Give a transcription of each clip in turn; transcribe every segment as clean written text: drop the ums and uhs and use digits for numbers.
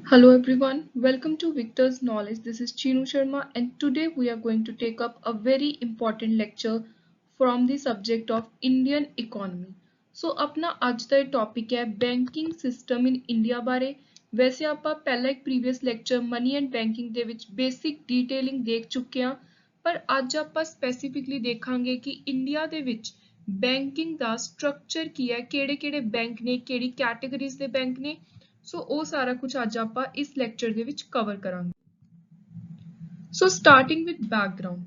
Hello everyone, welcome to Victor's Knowledge. This is Chinu Sharma and today we are going to take up a very important lecture from the subject of Indian economy. So अपना आज का topic है banking system in India बारे। वैसे ਆਪਾਂ ਪਹਿਲਾ ਇੱਕ previous lecture money and banking ਦੇ ਵਿੱਚ ਬੇਸਿਕ ਡੀਟੇਲਿੰਗ ਦੇਖ ਚੁੱਕੇ ਹਾਂ, ਪਰ ਅੱਜ ਆਪਾਂ ਸਪੈਸੀਫਿਕਲੀ ਦੇਖਾਂਗੇ ਕਿ ਇੰਡੀਆ ਦੇ ਵਿੱਚ ਬੈਂਕਿੰਗ ਦਾ ਸਟਰਕਚਰ ਕੀ ਹੈ, ਕਿਹੜੇ-ਕਿਹੜੇ ਬੈਂਕ ਨੇ, ਕਿਹੜੀ ਕੈਟਾਗਰੀਜ਼ ਦੇ ਬੈਂਕ ਨੇ। ਸੋ ਉਹ ਸਾਰਾ ਕੁਝ ਅੱਜ ਆਪਾਂ ਇਸ ਲੈਕਚਰ ਦੇ ਵਿੱਚ ਕਵਰ ਕਰਾਂਗੇ। So starting with background.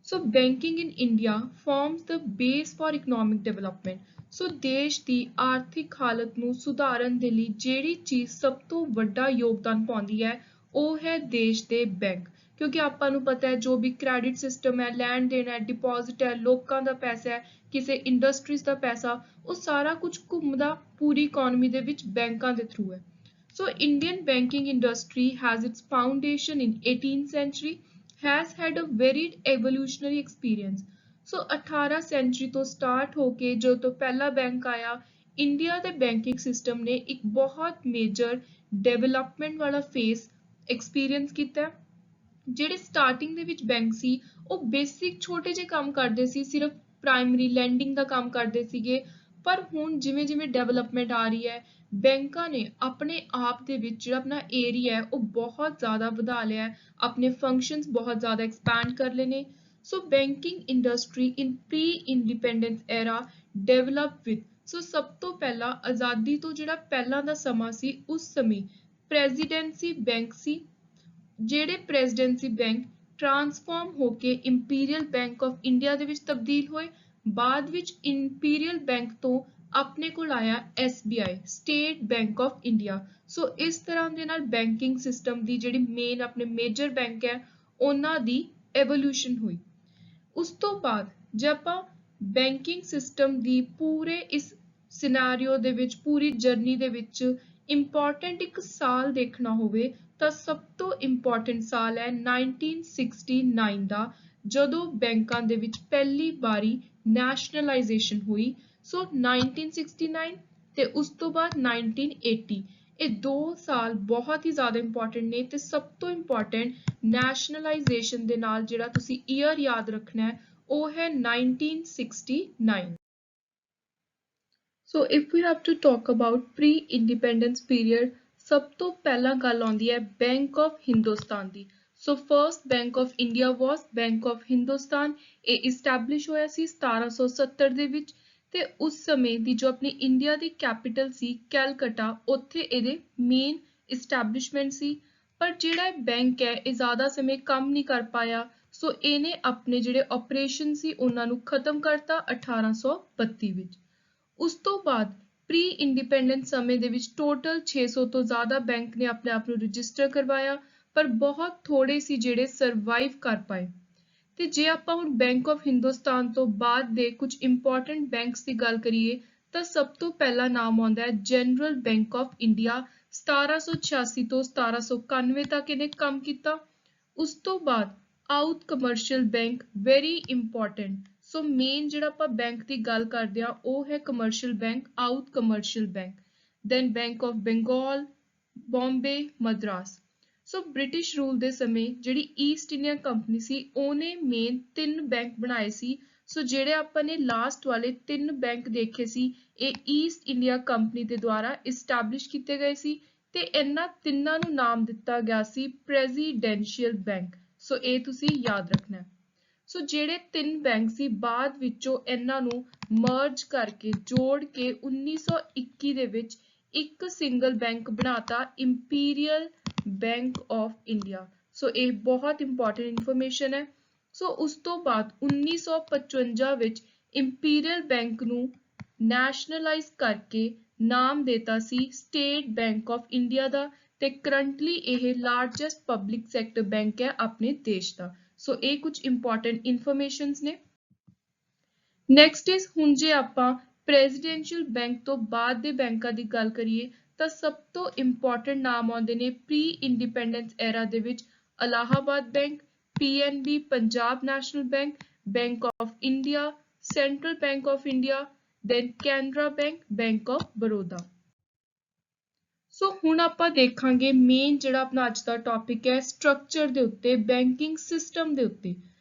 So banking in India forms the base for economic development. So ਦੇਸ਼ ਦੀ ਆਰਥਿਕ ਹਾਲਤ ਨੂੰ ਸੁਧਾਰਨ ਦੇ ਲਈ ਜਿਹੜੀ ਚੀਜ਼ ਸਭ ਤੋਂ ਵੱਡਾ ਯੋਗਦਾਨ ਪਾਉਂਦੀ ਹੈ ਉਹ ਹੈ ਦੇਸ਼ ਦੇ ਬੈਂਕ, ਕਿਉਂਕਿ ਆਪਾਂ ਨੂੰ ਪਤਾ ਹੈ ਜੋ ਵੀ ਕ੍ਰੈਡਿਟ ਸਿਸਟਮ ਹੈ, ਲੈਣ ਦੇਣ ਹੈ, ਡਿਪੋਜ਼ਿਟ ਹੈ, ਲੋਕਾਂ ਦਾ ਪੈਸਾ ਹੈ, ਕਿਸੇ ਇੰਡਸਟਰੀਜ਼ ਦਾ ਪੈਸਾ, ਉਹ ਸਾਰਾ ਕੁਝ ਘੁੰਮਦਾ ਪੂਰੀ ਇਕਨੋਮੀ ਦੇ ਵਿੱਚ ਬੈਂਕਾਂ ਦੇ ਥਰੂ ਹੈ। So Indian banking industry has its foundation in 18th century, has had a varied evolutionary experience. So 18 century ਤੋਂ start ਹੋ ਕੇ ਜੋ ਤੋਂ ਪਹਿਲਾ ਬੈਂਕ ਆਇਆ, ਇੰਡੀਆ ਦੇ ਬੈਂਕਿੰਗ ਸਿਸਟਮ ਨੇ ਇੱਕ ਬਹੁਤ ਮੇਜਰ ਡਿਵੈਲਪਮੈਂਟ ਵਾਲਾ ਫੇਸ ਐਕਸਪੀਰੀਅੰਸ ਕੀਤਾ। ਜਿਹੜੇ ਸਟਾਰਟਿੰਗ ਦੇ ਵਿੱਚ ਬੈਂਕ ਸੀ ਉਹ ਬੇਸਿਕ ਛੋਟੇ ਜਿਹੇ ਕੰਮ ਕਰਦੇ ਸੀ, ਸਿਰਫ ਪ੍ਰਾਇਮਰੀ ਲੈਂਡਿੰਗ ਦਾ ਕੰਮ ਕਰਦੇ ਸੀਗੇ, ਪਰ ਹੁਣ ਜਿਵੇਂ ਜਿਵੇਂ ਡਿਵੈਲਪਮੈਂਟ ਆ ਰਹੀ ਹੈ ਬੈਂਕਾਂ ਨੇ ਆਪਣੇ ਆਪ ਦੇ ਵਿੱਚ ਜਿਹੜਾ ਆਪਣਾ ਏਰੀਆ ਹੈ ਉਹ ਬਹੁਤ ਜ਼ਿਆਦਾ ਵਧਾ ਲਿਆ ਹੈ, ਆਪਣੇ ਫੰਕਸ਼ਨਸ ਬਹੁਤ ਜ਼ਿਆਦਾ ਐਕਸਪੈਂਡ ਕਰ ਲਏ ਨੇ। So banking industry in pre independence era develop with. So ਸਭ ਤੋਂ ਪਹਿਲਾਂ ਆਜ਼ਾਦੀ ਤੋਂ ਜਿਹੜਾ ਪਹਿਲਾਂ ਦਾ ਸਮਾਂ ਸੀ ਉਸ ਸਮੇਂ ਪ੍ਰੈਜ਼ੀਡੈਂਸੀ ਬੈਂਕ ਸੀ, ਜਿਹੜੇ ਪ੍ਰੈਜ਼ੀਡੈਂਸੀ ਬੈਂਕ ਟ੍ਰਾਂਸਫਾਰਮ ਹੋ ਕੇ ਇੰਪੀਰੀਅਲ ਬੈਂਕ ਆਫ ਇੰਡੀਆ ਦੇ ਵਿੱਚ ਤਬਦੀਲ ਹੋਏ। ਬਾਅਦ ਵਿੱਚ ਇੰਪੀਰੀਅਲ ਬੈਂਕ ਤੋਂ ਆਪਣੇ ਕੋਲ ਆਇਆ SBI, state bank of India. So ਇਸ ਤਰ੍ਹਾਂ ਦੇ ਨਾਲ ਬੈਂਕਿੰਗ ਸਿਸਟਮ ਦੀ ਜਿਹੜੀ ਮੇਨ ਆਪਣੇ ਮੇਜਰ ਬੈਂਕ ਹੈ ਉਹਨਾਂ ਦੀ ਐਵੋਲੂਸ਼ਨ ਹੋਈ। ਉਸ ਤੋਂ ਬਾਅਦ ਜੇ ਆਪਾਂ ਬੈਂਕਿੰਗ ਸਿਸਟਮ ਦੀ ਪੂਰੇ ਇਸ ਸਿਨੈਰੀਓ ਦੇ ਵਿੱਚ, ਪੂਰੀ ਜਰਨੀ ਦੇ ਵਿੱਚ ਇੰਪੋਰਟੈਂਟ ਇੱਕ ਸਾਲ ਦੇਖਣਾ ਹੋਵੇ ਤਾਂ ਸਭ ਤੋਂ ਇੰਪੋਰਟੈਂਟ ਸਾਲ ਹੈ 1969 ਦਾ, ਜਦੋਂ ਬੈਂਕਾਂ ਦੇ ਵਿੱਚ ਪਹਿਲੀ ਵਾਰੀ ਨੈਸ਼ਨਲਾਈਜੇਸ਼ਨ ਹੋਈ। ਸੋ 1969 ਤੇ ਉਸ ਤੋਂ ਬਾਅਦ 1980, ਇਹ ਦੋ ਸਾਲ ਬਹੁਤ ਹੀ ਜ਼ਿਆਦਾ ਇੰਪੋਰਟੈਂਟ ਨੇ ਤੇ ਸਭ ਤੋਂ ਇੰਪੋਰਟੈਂਟ ਨੈਸ਼ਨਲਾਈਜੇਸ਼ਨ ਦੇ ਨਾਲ ਜਿਹੜਾ ਤੁਸੀਂ ਈਅਰ ਯਾਦ ਰੱਖਣਾ ਹੈ ਉਹ ਹੈ 1969। So if we have to talk about pre-independence period, ਸਭ ਤੋਂ ਪਹਿਲਾਂ ਗੱਲ ਆਉਂਦੀ ਹੈ bank of Hindustan the. So first bank of India was bank of Hindustan. ਇਹ ਇਸਟੈਬਲਿਸ਼ ਹੋਇਆ ਸੀ 1770 ਦੇ ਵਿੱਚ ਤੇ ਉਸ ਸਮੇਂ ਦੀ ਜੋ ਆਪਣੀ ਇੰਡੀਆ ਦੀ ਕੈਪੀਟਲ ਸੀ ਕੈਲਕਟਾ, ਉੱਥੇ ਇਹਦੇ ਮੇਨ ਇਸਟੈਬਲਿਸ਼ਮੈਂਟ ਸੀ। ਪਰ ਜਿਹੜਾ ਇਹ ਬੈਂਕ ਹੈ ਇਹ ਜ਼ਿਆਦਾ ਸਮੇਂ ਕੰਮ ਨਹੀਂ ਕਰ ਪਾਇਆ, ਸੋ ਇਹਨੇ ਆਪਣੇ ਜਿਹੜੇ ਆਪਰੇਸ਼ਨ ਸੀ ਉਹਨਾਂ ਨੂੰ ਖਤਮ ਕਰਤਾ 1832 ਵਿੱਚ। ਉਸ ਤੋਂ ਬਾਅਦ ਪ੍ਰੀ ਇੰਡੀਪੈਂਡੈਂਸ ਸਮੇਂ ਦੇ ਵਿੱਚ ਟੋਟਲ 600 ਤੋਂ ਜ਼ਿਆਦਾ ਬੈਂਕ ਨੇ ਆਪਣੇ ਆਪ ਨੂੰ ਰਜਿਸਟਰ ਕਰਵਾਇਆ, ਪਰ ਬਹੁਤ ਥੋੜੇ ਸੀ ਜਿਹੜੇ ਸਰਵਾਈਵ ਕਰ ਪਾਏ। ਤੇ ਜੇ ਆਪਾਂ ਹੁਣ ਬੈਂਕ ਆਫ ਹਿੰਦੁਸਤਾਨ ਤੋਂ ਬਾਅਦ ਦੇ ਕੁਝ ਇੰਪੋਰਟੈਂਟ ਬੈਂਕਸ ਦੀ ਗੱਲ ਕਰੀਏ ਤਾਂ ਸਭ ਤੋਂ ਪਹਿਲਾ ਨਾਮ ਆਉਂਦਾ ਹੈ ਜਨਰਲ ਬੈਂਕ ਆਫ ਇੰਡੀਆ। 1786 ਤੋਂ 1791 ਤੱਕ ਇਹਨੇ ਕੰਮ ਕੀਤਾ। ਉਸ ਤੋਂ ਬਾਅਦ ਆਊਟ commercial bank, very important. So main ਜਿਹੜਾ ਆਪਾਂ ਬੈਂਕ ਦੀ ਗੱਲ ਕਰਦੇ ਆ ਉਹ ਹੈ ਕਮਰਸ਼ੀਅਲ ਬੈਂਕ, ਆਊਟ commercial bank. Then bank of Bengal, Bombay, Madras. So British rule ਦੇ ਸਮੇਂ ਜਿਹੜੀ ਈਸਟ ਇੰਡੀਆ ਕੰਪਨੀ ਸੀ ਉਹਨੇ ਮੇਨ 3 ਬੈਂਕ ਬਣਾਏ ਸੀ। ਸੋ ਜਿਹੜੇ ਆਪਾਂ ਨੇ ਲਾਸਟ ਵਾਲੇ 3 ਬੈਂਕ ਦੇਖੇ ਸੀ ਇਹ ਈਸਟ ਇੰਡੀਆ ਕੰਪਨੀ ਦੇ ਦੁਆਰਾ ਇਸਟੈਬਲਿਸ਼ ਕੀਤੇ ਗਏ ਸੀ ਤੇ ਇਹਨਾਂ ਤਿੰਨਾਂ ਨੂੰ ਨਾਮ ਦਿੱਤਾ ਗਿਆ ਸੀ ਪ੍ਰੈਜ਼ੀਡੈਂਸ਼ੀਅਲ ਬੈਂਕ। ਸੋ ਇਹ ਤੁਸੀਂ ਯਾਦ ਰੱਖਣਾ ਹੈ। ਸੋ ਜਿਹੜੇ 3 ਬੈਂਕ ਸੀ ਬਾਅਦ ਵਿੱਚੋਂ ਇਹਨਾਂ ਨੂੰ ਮਰਜ ਕਰਕੇ ਜੋੜ ਕੇ 1921 ਦੇ ਵਿੱਚ ਇੱਕ ਸਿੰਗਲ ਬੈਂਕ ਬਣਾਤਾ ਇੰਪੀਰੀਅਲ ਬੈਂਕ ਆਫ ਇੰਡੀਆ। ਸੋ ਇਹ ਬਹੁਤ ਇੰਪੋਰਟੈਂਟ ਇਨਫੋਰਮੇਸ਼ਨ ਹੈ। ਸੋ ਉਸ ਤੋਂ ਬਾਅਦ 1955 ਵਿੱਚ ਇੰਪੀਰੀਅਲ ਬੈਂਕ ਨੂੰ ਨੈਸ਼ਨਲਾਈਜ਼ ਕਰਕੇ ਨਾਮ ਦਿੱਤਾ ਸੀ ਸਟੇਟ ਬੈਂਕ ਆਫ ਇੰਡੀਆ ਦਾ ਤੇ ਕਰੰਟਲੀ ਇਹ ਲਾਰਜੈਸਟ ਪਬਲਿਕ ਸੈਕਟਰ ਬੈਂਕ ਹੈ ਆਪਣੇ ਦੇਸ਼ ਦਾ। ਸੋ ਇਹ ਕੁਝ ਇੰਪੋਰਟੈਂਟ ਇਨਫੋਰਮੇਸ਼ਨਸ ਨੇ। ਨੈਕਸਟ ਇਜ਼ ਹੁਣ ਜੇ ਆਪਾਂ ਪ੍ਰੈਜ਼ੀਡੈਂਸ਼ੀਅਲ ਬੈਂਕ ਤੋਂ ਬਾਅਦ ਦੇ ਬੈਂਕਾਂ ਦੀ ਗੱਲ ਕਰੀਏ ਤਾਂ ਸਭ ਤੋਂ ਇੰਪੋਰਟੈਂਟ ਨਾਮ ਆਉਂਦੇ ਨੇ ਪ੍ਰੀ ਇੰਡੀਪੈਂਡੈਂਸ ਐਰਾ ਦੇ ਵਿੱਚ Allahabad bank, PNB Punjab national bank, bank of India, central bank of India, then Canara Bank, Bank of Baroda. ਸੋ ਹੁਣ ਆਪਾਂ ਦੇਖਾਂਗੇ ਮੇਨ ਜਿਹੜਾ ਆਪਣਾ ਅੱਜ ਦਾ ਟੌਪਿਕ ਹੈ ਸਟਰਕਚਰ ਦੇ ਉੱਤੇ, ਬੈਂਕਿੰਗ ਸਿਸਟਮ ਦੇ ਉੱਤੇ।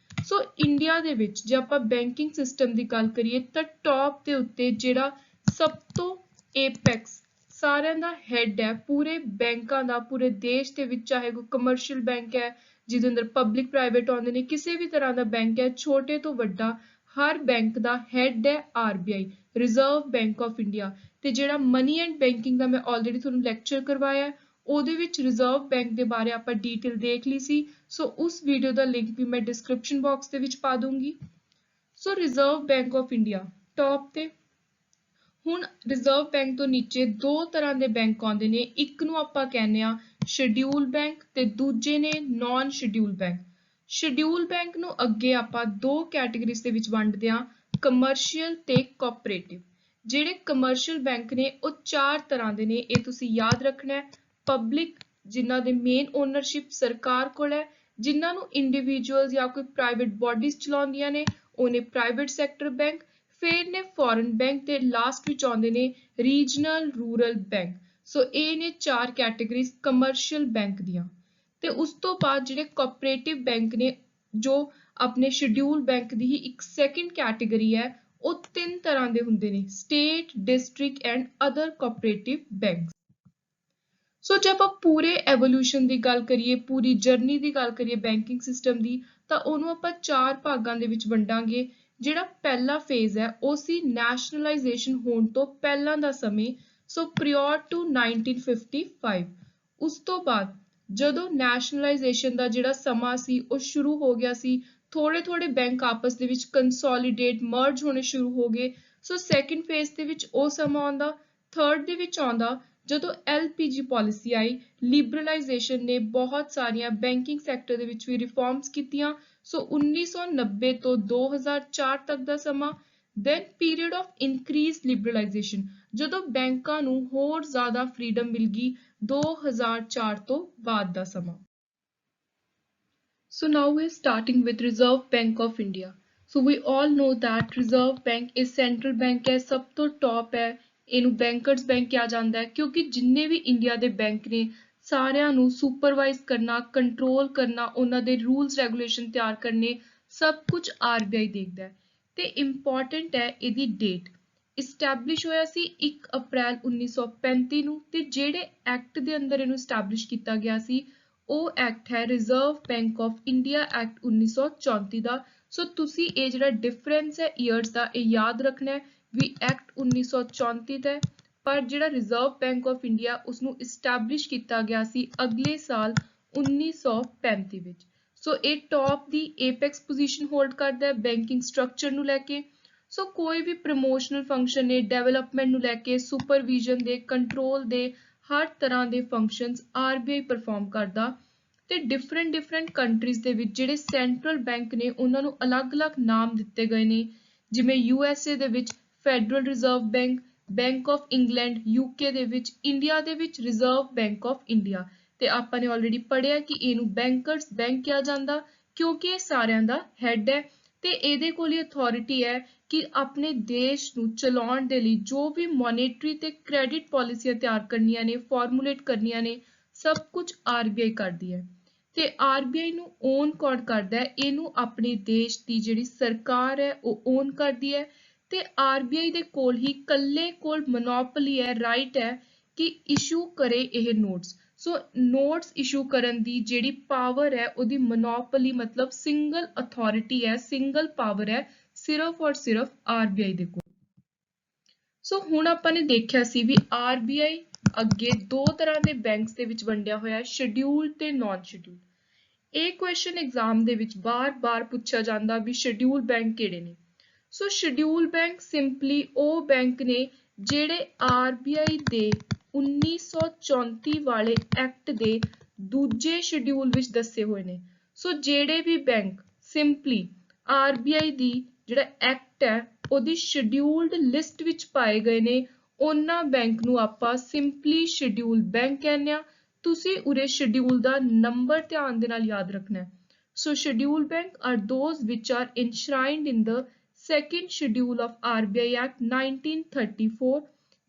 ਸੋ ਇੰਡੀਆ ਦੇ ਵਿੱਚ ਜੇ ਆਪਾਂ ਬੈਂਕਿੰਗ ਸਿਸਟਮ ਦੀ ਗੱਲ ਕਰੀਏ ਤਾਂ ਟੌਪ ਦੇ ਉੱਤੇ ਜਿਹੜਾ ਸਭ ਤੋਂ ਏਪੈਕਸ ਸਾਰਿਆਂ ਦਾ ਹੈਡ ਹੈ ਪੂਰੇ ਬੈਂਕਾਂ ਦਾ, ਪੂਰੇ ਦੇਸ਼ ਦੇ ਵਿੱਚ, ਚਾਹੇ ਕੋਈ ਕਮਰਸ਼ੀਅਲ ਬੈਂਕ ਹੈ ਜਿਹਦੇ ਅੰਦਰ ਪਬਲਿਕ ਪ੍ਰਾਈਵੇਟ ਆਉਂਦੇ ਨੇ, ਕਿਸੇ ਵੀ ਤਰ੍ਹਾਂ ਦਾ ਬੈਂਕ ਹੈ ਛੋਟੇ ਤੋਂ ਵੱਡਾ, ਹਰ ਬੈਂਕ ਦਾ ਹੈਡ ਹੈ RBI, reserve bank of India. ਤੇ ਜਿਹੜਾ ਮਨੀ ਐਂਡ ਬੈਂਕਿੰਗ ਦਾ ਮੈਂ ਆਲਰੇਡੀ ਤੁਹਾਨੂੰ ਲੈਕਚਰ ਕਰਵਾਇਆ, ਉਹਦੇ ਵਿੱਚ ਰਿਜ਼ਰਵ ਬੈਂਕ ਦੇ ਬਾਰੇ ਆਪਾਂ ਡੀਟੇਲ ਦੇਖ ਲਈ ਸੀ। ਸੋ ਉਸ ਵੀਡੀਓ ਦਾ ਲਿੰਕ ਵੀ ਮੈਂ ਡਿਸਕ੍ਰਿਪਸ਼ਨ ਬਾਕਸ ਦੇ ਵਿੱਚ ਪਾ ਦੂੰਗੀ। So reserve bank of India top ਤੇ। ਹੁਣ ਰਿਜ਼ਰਵ ਬੈਂਕ ਤੋਂ ਨੀਚੇ ਦੋ ਤਰ੍ਹਾਂ ਦੇ ਬੈਂਕ ਆਉਂਦੇ ਨੇ, ਇੱਕ ਨੂੰ ਆਪਾਂ ਕਹਿੰਦੇ ਆ ਸ਼ਡਿਊਲ ਬੈਂਕ ਤੇ ਦੂਜੇ ਨੇ non schedule bank. Schedule bank ਨੂੰ ਅੱਗੇ ਆਪਾਂ ਦੋ ਕੈਟਾਗਰੀਜ਼ ਦੇ ਵਿੱਚ ਵੰਡਦੇ ਆ, ਕਮਰਸ਼ੀਅਲ ਤੇ ਕੋਆਪਰੇਟਿਵ। ਜਿਹੜੇ ਕਮਰਸ਼ੀਅਲ ਬੈਂਕ ਨੇ ਉਹ ਚਾਰ ਤਰ੍ਹਾਂ ਦੇ ਨੇ, ਇਹ ਤੁਸੀਂ ਯਾਦ ਰੱਖਣਾ ਹੈ। ਪਬਲਿਕ, ਜਿਨ੍ਹਾਂ ਦੇ ਮੇਨ ਓਨਰਸ਼ਿਪ ਸਰਕਾਰ ਕੋਲ ਹੈ, ਜਿਨ੍ਹਾਂ ਨੂੰ ਇੰਡੀਵਿਜੂਅਲ ਜਾਂ ਕੋਈ ਪ੍ਰਾਈਵੇਟ ਬੋਡੀਜ਼ ਚਲਾਉਂਦੀਆਂ ਨੇ, ਉਹਨੇ ਪ੍ਰਾਈਵੇਟ ਸੈਕਟਰ ਬੈਂਕ। ਫਿਰ ਨੇ ਫੋਰਨ ਬੈਂਕ ਤੇ ਲਾਸਟ ਵਿੱਚ ਆਉਂਦੇ ਨੇ ਰੀਜਨਲ ਰੂਰਲ ਬੈਂਕ। ਸੋ ਇਹ ਨੇ ਚਾਰ ਕੈਟਾਗਰੀਜ਼ ਕਮਰਸ਼ੀਅਲ ਬੈਂਕ ਦੀਆਂ। ਤੇ ਉਸ ਤੋਂ ਬਾਅਦ ਜਿਹੜੇ ਕੋਆਪਰੇਟਿਵ ਬੈਂਕ ਨੇ, ਜੋ ਆਪਣੇ ਸ਼ਡਿਊਲ ਬੈਂਕ ਦੀ ਹੀ ਇੱਕ ਸੈਕੰਡ ਕੈਟਾਗਰੀ ਹੈ, ਉਹ ਤਿੰਨ ਤਰ੍ਹਾਂ ਦੇ ਹੁੰਦੇ ਨੇ, state, district and other cooperative banks. So ਜੇ ਆਪਾਂ ਪੂਰੇ ਐਵੋਲੂਸ਼ਨ ਦੀ ਗੱਲ ਕਰੀਏ, ਪੂਰੀ ਜਰਨੀ ਦੀ ਗੱਲ ਕਰੀਏ ਬੈਂਕਿੰਗ ਸਿਸਟਮ ਦੀ, ਤਾਂ ਉਹਨੂੰ ਆਪਾਂ ਚਾਰ ਭਾਗਾਂ ਦੇ ਵਿੱਚ ਵੰਡਾਂਗੇ। ਜਿਹੜਾ ਪਹਿਲਾ ਫੇਜ਼ ਹੈ ਉਹ ਸੀ ਨੈਸ਼ਨਲਾਈਜੇਸ਼ਨ ਹੋਣ ਤੋਂ ਪਹਿਲਾਂ ਦਾ ਸਮੇਂ, ਸੋ ਪ੍ਰੀਓਰ ਟੂ 1955। ਉਸ ਤੋਂ ਬਾਅਦ ਜਦੋਂ ਨੈਸ਼ਨਲਾਈਜੇਸ਼ਨ ਦਾ ਜਿਹੜਾ ਸਮਾਂ ਸੀ ਉਹ ਸ਼ੁਰੂ ਹੋ ਗਿਆ ਸੀ, ਥੋੜੇ ਥੋੜੇ ਬੈਂਕ ਆਪਸ ਦੇ ਵਿੱਚ ਕੰਸੋਲੀਡੇਟ, ਮਰਜ ਹੋਣੇ ਸ਼ੁਰੂ ਹੋ ਗਏ। ਸੋ ਸੈਕੰਡ ਫੇਜ਼ ਦੇ ਵਿੱਚ ਉਹ ਸਮਾਂ ਆਉਂਦਾ। ਥਰਡ ਦੇ ਵਿੱਚ ਆਉਂਦਾ ਜਦੋਂ LPG ਪਾਲਿਸੀ ਆਈ, ਲਿਬਰਲਾਈਜੇਸ਼ਨ ਨੇ ਬਹੁਤ ਸਾਰੀਆਂ ਬੈਂਕਿੰਗ ਸੈਕਟਰ ਦੇ ਵਿੱਚ ਵੀ ਰਿਫਾਰਮਸ ਕੀਤੀਆਂ। ਸੋ 1990 ਤੋਂ 2004 ਤੱਕ ਦਾ ਸਮਾਂ। Then period of increase liberalization, ਜਦੋਂ ਬੈਂਕਾਂ ਨੂੰ ਹੋਰ ਜ਼ਿਆਦਾ ਫਰੀडम ਮਿਲ ਗਈ 2004 ਤੋਂ ਬਾਅਦ ਦਾ ਸਮਾਂ। So now we're starting with Reserve Bank of India. So we all know that Reserve Bank is central bank ਹੈ, ਸਭ ਤੋਂ ਟੌਪ ਹੈ। ਇਹਨੂੰ ਬੈਂਕਰਸ ਬੈਂਕ ਕਿਹਾ ਜਾਂਦਾ ਹੈ ਕਿਉਂਕਿ ਜਿੰਨੇ ਵੀ ਇੰਡੀਆ ਦੇ ਬੈਂਕ ਨੇ ਸਾਰਿਆਂ ਨੂੰ ਸੁਪਰਵਾਈਜ਼ ਕਰਨਾ, ਕੰਟਰੋਲ ਕਰਨਾ, ਉਹਨਾਂ ਦੇ ਰੂਲਸ ਰੈਗੂਲੇਸ਼ਨ ਤਿਆਰ ਕਰਨੇ, ਸਭ ਕੁਝ ਆਰਬੀਆਈ ਦੇਖਦਾ ਹੈ। ਤੇ ਇੰਪੋਰਟੈਂਟ ਹੈ ਇਹਦੀ ਡੇਟ, ਇਸਟੈਬਲਿਸ਼ ਹੋਇਆ ਸੀ 1 ਅਪ੍ਰੈਲ 1935 ਨੂੰ, ਤੇ ਜਿਹੜੇ ਐਕਟ ਦੇ ਅੰਦਰ ਇਹਨੂੰ ਇਸਟੈਬਲਿਸ਼ ਕੀਤਾ ਗਿਆ ਸੀ ਉਹ ਐਕਟ ਹੈ reserve bank of India act 1934 ਦਾ। ਸੋ ਤੁਸੀਂ ਇਹ ਜਿਹੜਾ ਡਿਫਰੈਂਸ ਹੈ ਈਅਰਸ ਦਾ, ਇਹ ਯਾਦ ਰੱਖਣਾ ਹੈ ਵੀ ਐਕਟ 1934 ਦਾ ਹੈ, ਪਰ ਜਿਹੜਾ ਰਿਜ਼ਰਵ ਬੈਂਕ ਆਫ ਇੰਡੀਆ ਉਸਨੂੰ ਇਸਟੈਬਲਿਸ਼ ਕੀਤਾ ਗਿਆ ਸੀ ਅਗਲੇ ਸਾਲ 1935 ਵਿੱਚ। ਸੋ ਇਹ ਟੌਪ ਦੀ ਏਪੈਕਸ ਪੋਜੀਸ਼ਨ ਹੋਲਡ ਕਰਦਾ ਹੈ ਬੈਂਕਿੰਗ ਸਟਰਕਚਰ ਨੂੰ ਲੈ ਕੇ। ਸੋ ਕੋਈ ਵੀ ਪ੍ਰਮੋਸ਼ਨਲ ਫੰਕਸ਼ਨ ਨੇ, ਡਿਵੈਲਪਮੈਂਟ ਨੂੰ ਲੈ ਕੇ, ਸੁਪਰਵਿਜ਼ਨ ਦੇ, ਕੰਟਰੋਲ ਦੇ, ਹਰ ਤਰ੍ਹਾਂ ਦੇ ਫੰਕਸ਼ਨਸ ਆਰਬੀਆਈ ਪਰਫਾਰਮ ਕਰਦਾ। ਤੇ ਡਿਫਰੈਂਟ ਕੰਟਰੀਜ਼ ਦੇ ਵਿੱਚ ਜਿਹੜੇ ਸੈਂਟਰਲ ਬੈਂਕ ਨੇ ਉਹਨਾਂ ਨੂੰ ਅਲੱਗ-ਅਲੱਗ ਨਾਮ ਦਿੱਤੇ ਗਏ ਨੇ, ਜਿਵੇਂ USA ਦੇ ਵਿੱਚ federal reserve bank, bank of England, UK ਦੇ ਵਿੱਚ, ਇੰਡੀਆ ਦੇ ਵਿੱਚ ਰਿਜ਼ਰਵ ਬੈਂਕ ਆਫ ਇੰਡੀਆ। ਤੇ ਆਪਾਂ ਨੇ ਆਲਰੇਡੀ ਪੜ੍ਹਿਆ ਕਿ ਇਹਨੂੰ ਬੈਂਕਰਸ ਬੈਂਕ ਕਿਹਾ ਜਾਂਦਾ ਕਿਉਂਕਿ ਇਹ ਸਾਰਿਆਂ ਦਾ ਹੈਡ ਹੈ ਤੇ ਇਹਦੇ ਕੋਲ ਹੀ ਅਥਾਰਟੀ ਹੈ ਕਿ ਆਪਣੇ ਦੇਸ਼ ਨੂੰ ਚਲਾਉਣ ਦੇ ਲਈ ਜੋ ਵੀ ਮੋਨੇਟਰੀ ਤੇ ਕ੍ਰੈਡਿਟ ਪਾਲਿਸੀਆਂ ਤਿਆਰ ਕਰਨੀਆਂ ਨੇ, ਫਾਰਮੂਲੇਟ ਕਰਨੀਆਂ ਨੇ, ਸਭ ਕੁਝ ਆਰਬੀਆਈ ਕਰਦੀ ਹੈ। ਤੇ ਆਰਬੀਆਈ ਨੂੰ ਓਨ ਕੌਣ ਕਰਦਾ ਹੈ? ਇਹਨੂੰ ਆਪਣੇ ਦੇਸ਼ ਦੀ ਜਿਹੜੀ ਸਰਕਾਰ ਹੈ ਉਹ ਓਨ ਕਰਦੀ ਹੈ। ਤੇ ਆਰਬੀਆਈ ਦੇ ਕੋਲ ਹੀ ਇਕੱਲੇ ਕੋਲ ਮੋਨੋਪੋਲੀ ਹੈ, ਰਾਈਟ ਹੈ ਕਿ ਇਸ਼ੂ ਕਰੇ ਇਹ ਨੋਟਸ। ਸੋ ਨੋਟਸ ਇਸ਼ੂ ਕਰਨ ਦੀ ਜਿਹੜੀ ਪਾਵਰ ਹੈ ਉਹਦੀ ਮੋਨੋਪੋਲੀ ਮਤਲਬ ਸਿੰਗਲ ਅਥਾਰਟੀ ਹੈ, ਸਿੰਗਲ ਪਾਵਰ ਹੈ ਸਿਰਫ ਔਰ ਸਿਰਫ ਆਰਬੀਆਈ ਦੇ ਕੋਲ। ਸੋ ਹੁਣ ਆਪਾਂ ਨੇ ਦੇਖਿਆ ਸੀ ਵੀ ਆਰਬੀਆਈ ਅੱਗੇ ਦੋ ਤਰ੍ਹਾਂ ਦੇ ਬੈਂਕਸ ਦੇ ਵਿੱਚ ਵੰਡਿਆ ਹੋਇਆ, ਸ਼ਡਿਊਲ ਤੇ ਨਾਨ ਸ਼ਡਿਊਲ। ਇਹ ਕੁਐਸਚਨ ਐਗਜ਼ਾਮ ਦੇ ਵਿੱਚ ਬਾਰ-ਬਾਰ ਪੁੱਛਿਆ ਜਾਂਦਾ ਵੀ ਸ਼ਡਿਊਲ ਬੈਂਕ ਕਿਹੜੇ ਨੇ। ਸੋ ਸ਼ਡਿਊਲ ਬੈਂਕ ਸਿੰਪਲੀ ਉਹ ਬੈਂਕ ਨੇ ਜਿਹੜੇ ਆਰਬੀਆਈ ਦੇ 1934 ਵਾਲੇ ਐਕਟ ਦੇ ਦੂਜੇ ਸ਼ਡਿਊਲ ਵਿੱਚ ਦੱਸੇ ਹੋਏ ਨੇ। ਸੋ ਜਿਹੜੇ ਵੀ ਬੈਂਕ ਸਿੰਪਲੀ ਆਰਬੀਆਈ ਦੀ ਜਿਹੜਾ ਐਕਟ ਹੈ ਉਹਦੀ ਸ਼ਡਿਊਲਡ ਲਿਸਟ ਵਿੱਚ ਪਾਏ ਗਏ ਨੇ, ਉਹਨਾਂ ਬੈਂਕ ਨੂੰ ਆਪਾਂ ਸਿੰਪਲੀ ਸ਼ਡਿਊਲ ਬੈਂਕ ਕਹਿੰਦੇ ਆ। ਤੁਸੀਂ ਉਰੇ ਸ਼ਡਿਊਲ ਦਾ ਨੰਬਰ ਧਿਆਨ ਦੇ ਨਾਲ ਯਾਦ ਰੱਖਣਾ ਹੈ। So schedule bank are those which are enshrined in the second schedule of RBI Act 1934।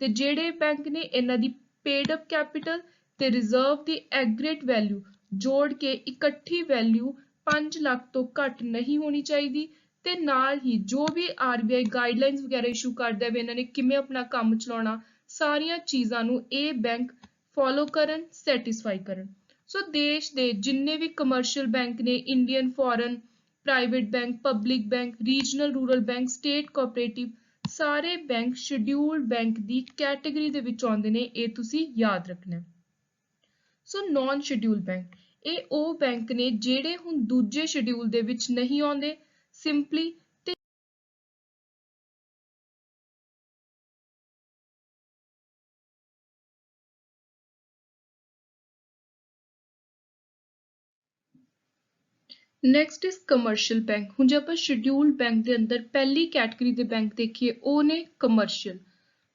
ਤੇ ਜਿਹੜੇ ਬੈਂਕ ਨੇ ਇਹਨਾਂ ਦੀ ਪੇਡ ਅਪ ਕੈਪੀਟਲ ਤੇ ਰਿਜ਼ਰਵ ਦੀ ਐਗਰੇਟ ਵੈਲਿਊ ਜੋੜ ਕੇ ਇਕੱਠੀ ਵੈਲਿਊ 5 ਲੱਖ ਤੋਂ ਘੱਟ ਨਹੀਂ ਹੋਣੀ ਚਾਹੀਦੀ। ਤੇ ਨਾਲ ਹੀ ਜੋ ਵੀ ਆਰਬੀਆਈ ਗਾਈਡਲਾਈਨਸ ਵਗੈਰਾ ਇਸ਼ੂ ਕਰਦਾ ਵੀ ਇਹਨਾਂ ਨੇ ਕਿਵੇਂ ਆਪਣਾ ਕੰਮ ਚਲਾਉਣਾ, ਸਾਰੀਆਂ ਚੀਜ਼ਾਂ ਨੂੰ ਇਹ ਬੈਂਕ ਫੋਲੋ ਕਰਨ, ਸੈਟੀਸਫਾਈ ਕਰਨ। ਸੋ ਦੇਸ਼ ਦੇ ਜਿੰਨੇ ਵੀ ਕਮਰਸ਼ੀਅਲ ਬੈਂਕ ਨੇ, Indian, foreign, private bank, public bank, regional rural bank, state cooperative, ਸਾਰੇ ਬੈਂਕ ਸ਼ਡਿਊਲਡ ਬੈਂਕ ਦੀ ਕੈਟੇਗਰੀ ਦੇ ਵਿੱਚ ਆਉਂਦੇ ਨੇ, ਇਹ ਤੁਸੀਂ ਯਾਦ ਰੱਖਣਾ। ਸੋ ਨਾਨ ਸ਼ਡਿਊਲ ਬੈਂਕ, ਇਹ ਉਹ ਬੈਂਕ ਨੇ ਜਿਹੜੇ ਹੁਣ ਦੂਜੇ ਸ਼ਡਿਊਲ ਦੇ ਵਿੱਚ ਨਹੀਂ ਆਉਂਦੇ, ਸਿੰਪਲੀ ਤੇ ਨੈਕਸਟ ਇਜ਼ ਕਮਰਸ਼ੀਅਲ ਬੈਂਕ। ਹੁਣ ਜੇ ਆਪਾਂ ਸ਼ਡਿਊਲਡ ਬੈਂਕ ਦੇ ਅੰਦਰ ਪਹਿਲੀ ਕੈਟੇਗਰੀ ਦੇ ਬੈਂਕ ਦੇਖੀਏ, ਉਹ ਨੇ ਕਮਰਸ਼ੀਅਲ।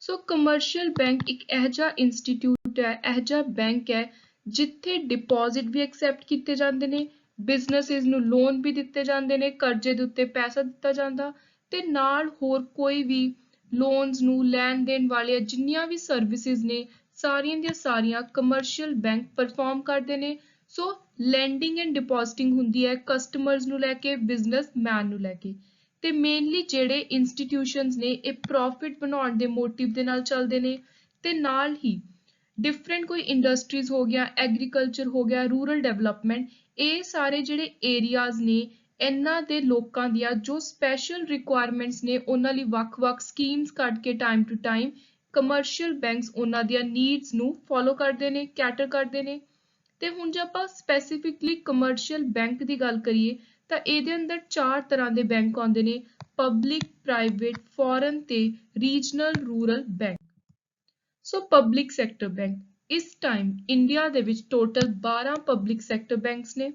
ਸੋ ਕਮਰਸ਼ੀਅਲ ਬੈਂਕ ਇੱਕ ਇਹੋ ਜਿਹਾ ਇੰਸਟੀਟਿਊਟ ਹੈ, ਇਹੋ ਜਿਹਾ ਬੈਂਕ ਹੈ ਜਿੱਥੇ ਡਿਪੋਜ਼ਿਟ ਵੀ ਐਕਸੈਪਟ ਕੀਤੇ ਜਾਂਦੇ ਨੇ, ਬਿਜ਼ਨਸਿਸ ਨੂੰ ਲੋਨ ਵੀ ਦਿੱਤੇ ਜਾਂਦੇ ਨੇ, ਕਰਜ਼ੇ ਦੇ ਉੱਤੇ ਪੈਸਾ ਦਿੱਤਾ ਜਾਂਦਾ, ਤੇ ਨਾਲ ਹੋਰ ਕੋਈ ਵੀ ਲੋਨਸ ਨੂੰ ਲੈਣ ਦੇਣ ਵਾਲੇ ਜਿੰਨੀਆਂ ਵੀ ਸਰਵਿਸਿਜ਼ ਨੇ, ਸਾਰੀਆਂ ਦੀਆਂ ਸਾਰੀਆਂ ਕਮਰਸ਼ੀਅਲ ਬੈਂਕ ਪਰਫਾਰਮ ਕਰਦੇ ਨੇ। ਸੋ ਲੈਂਡਿੰਗ ਐਂਡ ਡਿਪੋਜ਼ਿਟਿੰਗ ਹੁੰਦੀ ਹੈ ਕਸਟਮਰਸ ਨੂੰ ਲੈ ਕੇ, ਬਿਜ਼ਨਸਮੈਨ ਨੂੰ ਲੈ ਕੇ, ਤੇ ਮੇਨਲੀ ਜਿਹੜੇ ਇੰਸਟੀਟਿਊਸ਼ਨਸ ਨੇ ਇਹ ਪ੍ਰੋਫਿਟ ਬਣਾਉਣ ਦੇ ਮੋਟਿਵ ਦੇ ਨਾਲ ਚੱਲਦੇ ਨੇ, ਤੇ ਨਾਲ ਹੀ ਡਿਫਰੈਂਟ ਕੋਈ ਇੰਡਸਟਰੀਜ਼ ਹੋ ਗਿਆ, ਐਗਰੀਕਲਚਰ ਹੋ ਗਿਆ, ਰੂਰਲ ਡਿਵੈਲਪਮੈਂਟ, ਇਹ ਸਾਰੇ ਜਿਹੜੇ ਏਰੀਆਜ਼ ਨੇ ਇਹਨਾਂ ਦੇ ਲੋਕਾਂ ਦੀਆਂ ਜੋ ਸਪੈਸ਼ਲ ਰਿਕੁਆਇਰਮੈਂਟਸ ਨੇ ਉਹਨਾਂ ਲਈ ਵੱਖ-ਵੱਖ ਸਕੀਮਸ ਕੱਢ ਕੇ time to time commercial banks ਉਹਨਾਂ ਦੀਆਂ ਨੀਡਸ ਨੂੰ ਫੋਲੋ ਕਰਦੇ ਨੇ, ਕੈਟਰ ਕਰਦੇ ਨੇ। ਤੇ ਹੁਣ ਜੇ ਆਪਾਂ ਸਪੈਸੀਫਿਕਲੀ ਕਮਰਸ਼ੀਅਲ ਬੈਂਕ ਦੀ ਗੱਲ ਕਰੀਏ ਤਾਂ ਇਹਦੇ ਅੰਦਰ 4 ਤਰ੍ਹਾਂ ਦੇ ਬੈਂਕ ਆਉਂਦੇ ਨੇ, ਪਬਲਿਕ, ਪ੍ਰਾਈਵੇਟ, ਫੋਰਨ ਤੇ regional rural bank. So public sector bank, ਇਸ ਟਾਈਮ ਇੰਡੀਆ ਦੇ ਵਿੱਚ ਟੋਟਲ 12 ਪਬਲਿਕ ਸੈਕਟਰ ਬੈਂਕਸ ਨੇ।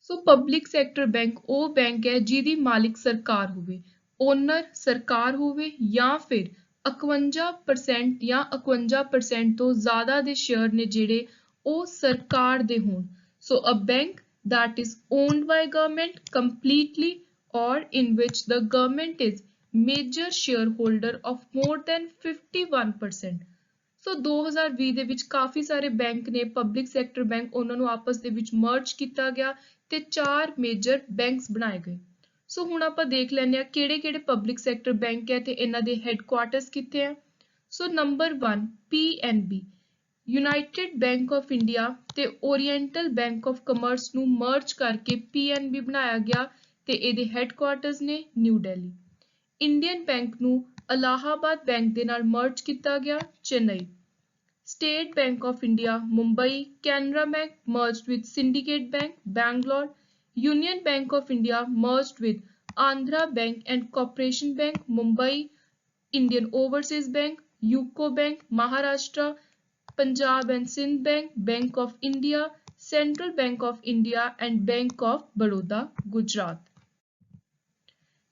ਸੋ ਪਬਲਿਕ ਸੈਕਟਰ ਬੈਂਕ ਉਹ ਬੈਂਕ ਹੈ ਜਿਹਦੀ ਮਾਲਿਕ ਸਰਕਾਰ ਹੋਵੇ, ਓਨਰ ਸਰਕਾਰ ਹੋਵੇ, ਜਾਂ ਫਿਰ 51% ਜਾਂ 51% ਤੋਂ ਜ਼ਿਆਦਾ ਦੇ ਸ਼ੇਅਰ ਨੇ ਜਿਹੜੇ ਉਹ ਸਰਕਾਰ ਦੇ ਹੋਣ। ਸੋ ਅ bank that is owned by government completely or in which the government is major shareholder of more than 51%। ਸੋ 2020 ਦੇ ਵਿੱਚ ਕਾਫੀ ਸਾਰੇ ਬੈਂਕ ਨੇ, ਪਬਲਿਕ ਸੈਕਟਰ ਬੈਂਕ, ਉਹਨਾਂ ਨੂੰ ਆਪਸ ਦੇ ਵਿੱਚ ਮਰਜ ਕੀਤਾ ਗਿਆ ਤੇ 4 ਮੇਜਰ ਬੈਂਕਸ ਬਣਾਏ ਗਏ। ਸੋ ਹੁਣ ਆਪਾਂ ਦੇਖ ਲੈਂਦੇ ਹਾਂ ਕਿਹੜੇ-ਕਿਹੜੇ ਪਬਲਿਕ ਸੈਕਟਰ ਬੈਂਕ ਹੈ ਤੇ ਇਹਨਾਂ ਦੇ ਹੈੱਡਕੁਆਰਟਰਸ ਕਿੱਥੇ ਹੈ। ਸੋ number 1 PNB, United bank of India ਤੇ ਓਰੀਐਂਟਲ ਬੈਂਕ ਆਫ ਕਮਰਸ ਨੂੰ ਮਰਜ ਕਰਕੇ PNB ਬਣਾਇਆ ਗਿਆ ਤੇ ਇਹਦੇ ਹੈੱਡਕੁਆਰਟਰਸ ਨੇ ਨਿਊ ਦਿੱਲੀ। ਇੰਡੀਅਨ ਬੈਂਕ ਨੂੰ ਅਲਾਹਾਬਾਦ ਬੈਂਕ ਦੇ ਨਾਲ ਮਰਜ ਕੀਤਾ ਗਿਆ, Chennai. State Bank of India, Mumbai, Canara Bank merged with Syndicate Bank, Bangalore, Union Bank of India merged with Andhra Bank and Corporation Bank, Mumbai, Indian Overseas Bank, UCO Bank, Maharashtra, Punjab and Sindh Bank, Bank of India, Central Bank of India and Bank of Baroda, Gujarat।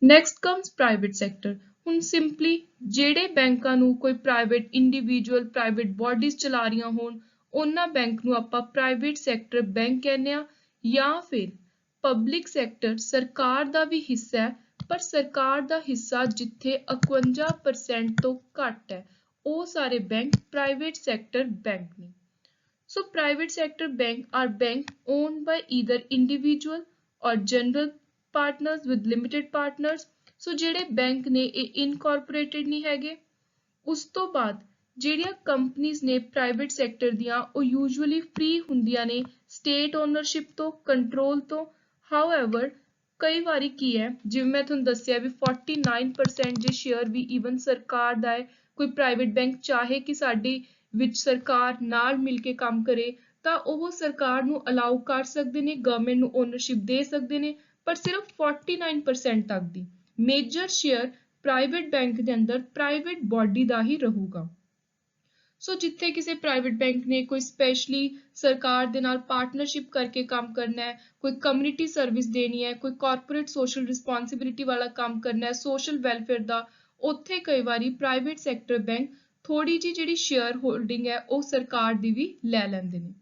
Next comes private sector। ਹੁਣ simply ਜਿਹੜੇ ਬੈਂਕਾਂ ਨੂੰ ਕੋਈ private individual, private bodies ਚਲਾ ਰਹੀਆਂ ਹੋਣ, ਉਹਨਾਂ bank ਨੂੰ ਆਪਾਂ ਪ੍ਰਾਈਵੇਟ ਸੈਕਟਰ ਬੈਂਕ ਕਹਿੰਦੇ ਆ, ਜਾਂ ਫਿਰ ਪਬਲਿਕ ਸੈਕਟਰ ਸਰਕਾਰ ਦਾ ਵੀ ਹਿੱਸਾ ਹੈ, ਪਰ ਸਰਕਾਰ ਦਾ ਹਿੱਸਾ ਜਿੱਥੇ 51% ਤੋਂ ਘੱਟ ਹੈ, ਉਹ ਸਾਰੇ ਬੈਂਕ ਪ੍ਰਾਈਵੇਟ ਸੈਕਟਰ ਬੈਂਕ ਨੇ। So private sector bank are bank owned by either individual or general partners with limited partners। ਸੋ ਜਿਹੜੇ ਬੈਂਕ ਨੇ ਇਹ ਇਨਕੋਰਪੋਰੇਟਡ ਨਹੀਂ ਹੈਗੇ। ਉਸ ਤੋਂ ਬਾਅਦ ਜਿਹੜੀਆਂ ਕੰਪਨੀਆਂ ਨੇ ਪ੍ਰਾਈਵੇਟ ਸੈਕਟਰ ਦੀਆਂ, ਉਹ ਯੂਜੂਅਲੀ ਫ੍ਰੀ ਹੁੰਦੀਆਂ ਨੇ ਸਟੇਟ ਓਨਰਸ਼ਿਪ ਤੋਂ, ਕੰਟਰੋਲ ਤੋਂ। ਹਾਊਐਵਰ ਕਈ ਵਾਰੀ ਕੀ ਹੈ, ਜਿਵੇਂ ਮੈਂ ਤੁਹਾਨੂੰ ਦੱਸਿਆ ਵੀ 49% ਜੇ ਸ਼ੇਅਰ ਵੀ ਈਵਨ ਸਰਕਾਰ ਦਾ ਹੈ, ਕੋਈ ਪ੍ਰਾਈਵੇਟ ਬੈਂਕ ਚਾਹੇ ਕਿ ਸਾਡੀ ਵਿੱਚ ਸਰਕਾਰ ਨਾਲ ਮਿਲ ਕੇ ਕੰਮ ਕਰੇ ਤਾਂ ਉਹ ਸਰਕਾਰ ਨੂੰ ਅਲਾਉ ਕਰ ਸਕਦੇ ਨੇ, ਗਵਰਨਮੈਂਟ ਨੂੰ ਓਨਰਸ਼ਿਪ ਦੇ ਸਕਦੇ ਨੇ, ਪਰ ਸਿਰਫ 49% ਤੱਕ ਦੀ। ਮੇਜਰ ਸ਼ੇਅਰ ਪ੍ਰਾਈਵੇਟ ਬੈਂਕ ਦੇ ਅੰਦਰ ਪ੍ਰਾਈਵੇਟ ਬਾਡੀ ਦਾ ਹੀ ਰਹੂਗਾ। ਸੋ ਜਿੱਥੇ ਕਿਸੇ ਪ੍ਰਾਈਵੇਟ ਬੈਂਕ ਨੇ ਕੋਈ ਸਪੈਸ਼ਲੀ ਸਰਕਾਰ ਦੇ ਨਾਲ ਪਾਰਟਨਰਸ਼ਿਪ ਕਰਕੇ ਕੰਮ ਕਰਨਾ ਹੈ, ਕੋਈ ਕਮਿਊਨਿਟੀ ਸਰਵਿਸ ਦੇਣੀ ਹੈ, ਕੋਈ ਕਾਰਪੋਰੇਟ ਸੋਸ਼ਲ ਰਿਸਪੌਂਸਿਬਿਲਿਟੀ ਵਾਲਾ ਕੰਮ ਕਰਨਾ ਹੈ, ਸੋਸ਼ਲ ਵੈਲਫੇਅਰ ਦਾ, ਉੱਥੇ ਕਈ ਵਾਰੀ ਪ੍ਰਾਈਵੇਟ ਸੈਕਟਰ ਬੈਂਕ ਥੋੜੀ ਜਿਹੀ ਜਿਹੜੀ ਸ਼ੇਅਰ ਹੋਲਡਿੰਗ ਹੈ ਉਹ ਸਰਕਾਰ ਦੀ ਵੀ ਲੈ ਲੈਂਦੇ ਨੇ।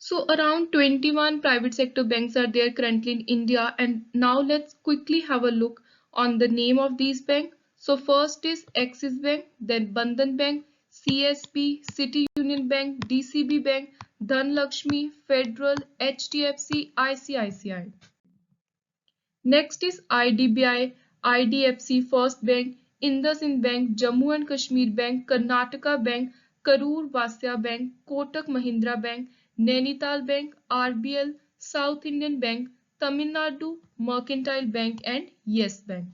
So around 21 private sector banks are there currently in India, and now let's quickly have a look on the name of these banks. So first is Axis Bank, then Bandhan Bank, CSB, City Union Bank, DCB Bank, Dhanlakshmi, Federal, HDFC, ICICI. Next is IDBI, IDFC First Bank, IndusInd Bank, Jammu and Kashmir Bank, Karnataka Bank, Karur Vasya Bank, Kotak Mahindra Bank, Nainital Bank, RBL, South Indian Bank, Tamil Nadu Mercantile Bank and Yes Bank.